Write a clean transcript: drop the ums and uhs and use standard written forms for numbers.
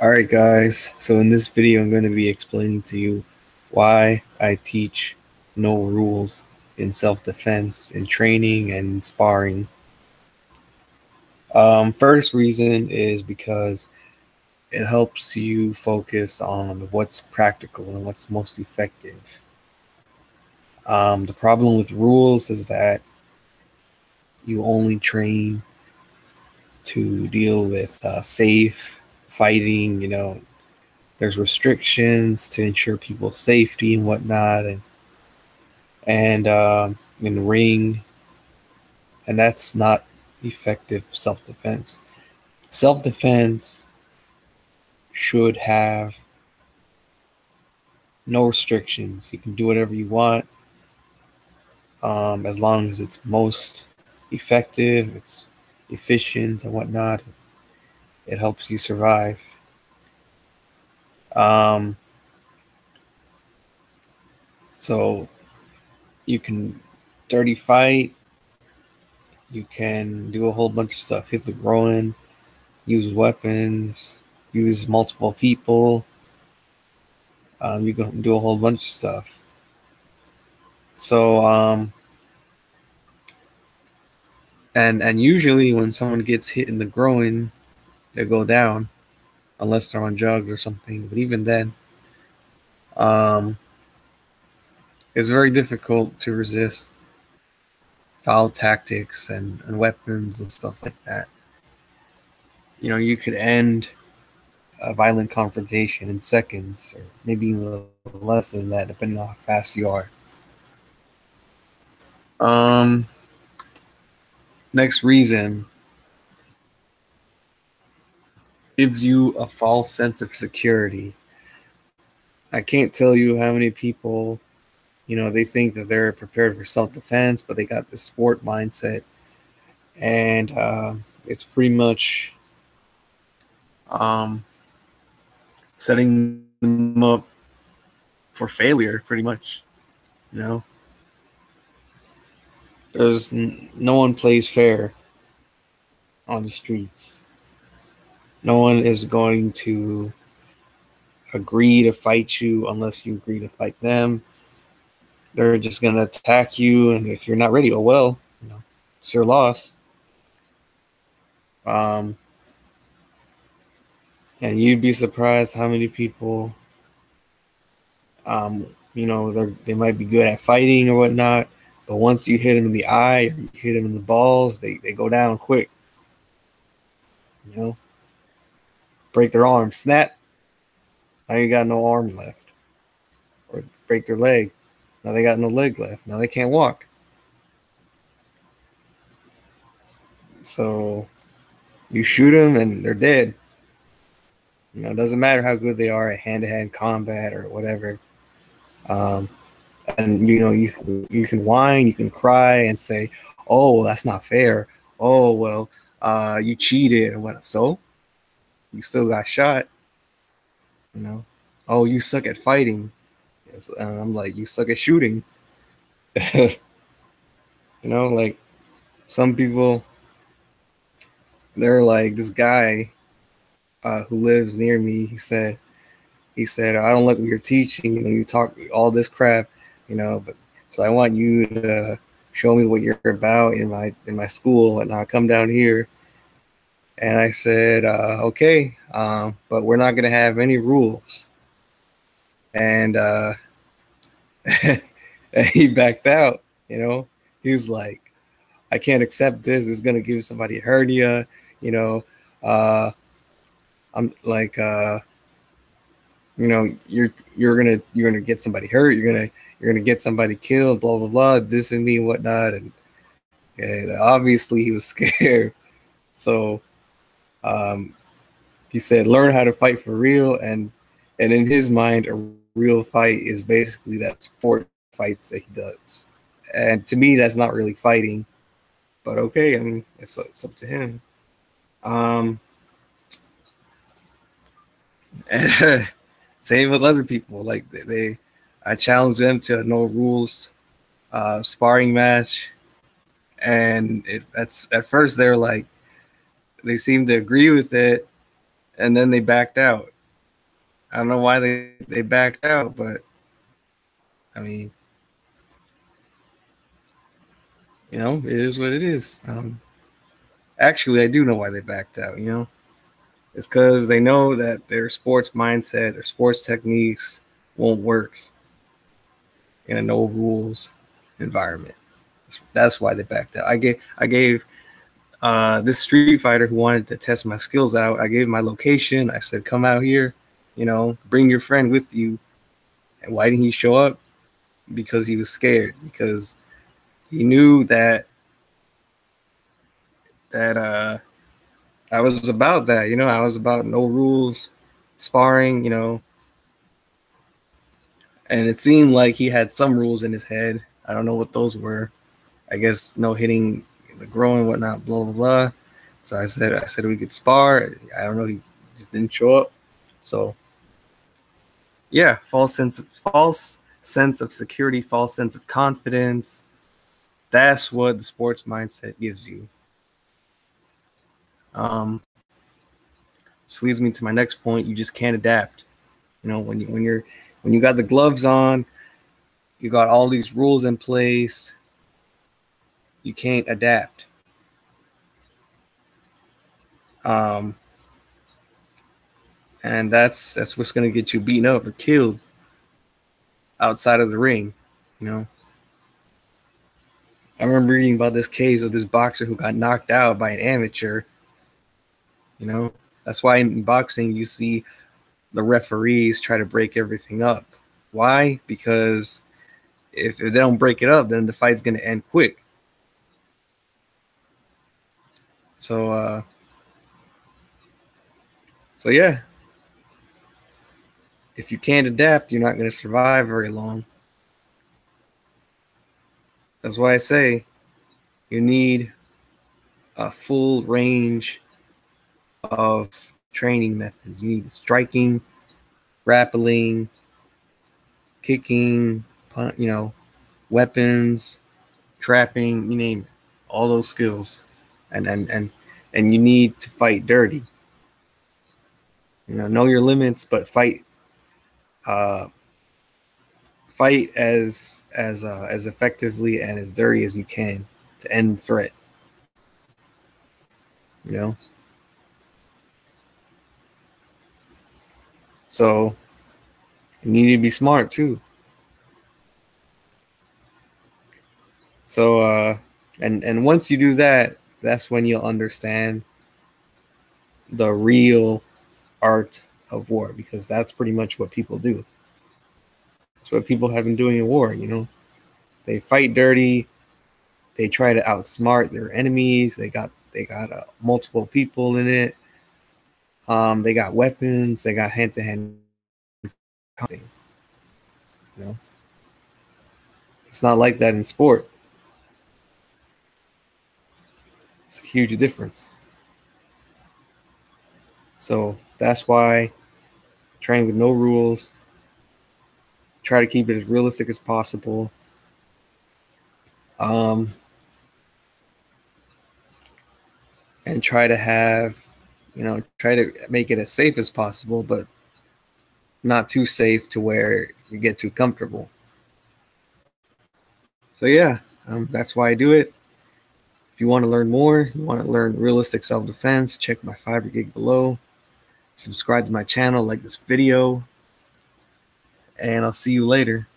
Alright guys, so in this video I'm going to be explaining to you why I teach no rules in self-defense, in training and sparring. First reason is because it helps you focus on what's practical and what's most effective. The problem with rules is that you only train to deal with safe fighting, there's restrictions to ensure people's safety and whatnot, and in the ring, and that's not effective self-defense. Self-defense should have no restrictions. You can do whatever you want, as long as it's most effective, it's efficient and whatnot. It helps you survive. Um, so you can dirty fight. You can do a whole bunch of stuff. Hit the groin, use weapons, use multiple people. You can do a whole bunch of stuff. So, and usually when someone gets hit in the groin, they go down, unless they're on drugs or something. But even then, um, it's very difficult to resist foul tactics and weapons and stuff like that. You could end a violent confrontation in seconds, or maybe even less than that, depending on how fast you are. Um, Next reason, gives you a false sense of security. I can't tell you how many people, they think that they're prepared for self-defense, but they got this sport mindset, and it's pretty much um, setting them up for failure, pretty much. You know, no one plays fair on the streets. No one is going to agree to fight you unless you agree to fight them. They're just going to attack you, and if you're not ready, oh well, it's your loss. Um, and you'd be surprised how many people, they might be good at fighting or whatnot, but once you hit them in the eye or you hit them in the balls, they go down quick. Break their arm, snap, now you got no arm left. Or break their leg, now they got no leg left. Now they can't walk. So you shoot them and they're dead. It doesn't matter how good they are at hand-to-hand combat or whatever. And you can whine, you can cry, and say, "Oh, that's not fair. Oh, well, you cheated and what?" So you still got shot. Oh, you suck at fighting. Yes, and I'm like, you suck at shooting. Like some people, they're like this guy who lives near me. He said, I don't like what you're teaching. You talk all this crap, but so I want you to show me what you're about in my school, and I'll come down here. And I said, okay, but we're not gonna have any rules. And he backed out. He was like, I can't accept this. It's gonna give somebody a hernia. Uh, I'm like, you're gonna get somebody hurt. You're gonna get somebody killed. Blah blah blah. This and me and whatnot. And obviously he was scared. So he said, learn how to fight for real. And in his mind, a real fight is basically that sport fights that he does. And to me, that's not really fighting. But okay, I mean, it's up to him. Same with other people. Like I challenge them to a no rules sparring match, and that's at first they're like, they seem to agree with it, and then they backed out. I don't know why they backed out, but I mean, it is what it is. Actually, I do know why they backed out. It's because they know that their sports mindset, their sports techniques won't work in a no rules environment. That's why they backed out. I gave this Street Fighter who wanted to test my skills out. I gave him my location. I said, "Come out here. Bring your friend with you." And why didn't he show up? Because he was scared. Because he knew that I was about that. I was about no rules, sparring. And it seemed like he had some rules in his head. I don't know what those were. I guess no hitting the groin, whatnot, blah blah blah. So I said we could spar. I don't know. He just didn't show up. So yeah, false sense of security, false sense of confidence. That's what the sports mindset gives you. Which leads me to my next point. You just can't adapt. When you got the gloves on, you got all these rules in place. You can't adapt. And that's what's gonna get you beaten up or killed outside of the ring. I remember reading about this case of this boxer who got knocked out by an amateur. That's why in boxing you see the referees try to break everything up. Why? Because if they don't break it up, then the fight's gonna end quick. So yeah, if you can't adapt, you're not gonna survive very long. That's why I say you need a full range of training methods. You need striking, grappling, kicking, weapons, trapping, you name it, all those skills, and you need to fight dirty. Know your limits, but fight as effectively and as dirty as you can to end the threat. So you need to be smart too. So and once you do that, that's when you'll understand the real art of war, because that's pretty much what people do. That's what people have been doing in war. They fight dirty. They try to outsmart their enemies. They got multiple people in it. They got weapons. They got hand-to-hand. It's not like that in sport. It's a huge difference. So that's why train with no rules. Try to keep it as realistic as possible. And try to make it as safe as possible, but not too safe to where you get too comfortable. So yeah, that's why I do it. If you want to learn more, you want to learn realistic self-defense, check my Fiverr gig below. Subscribe to my channel, like this video, and I'll see you later.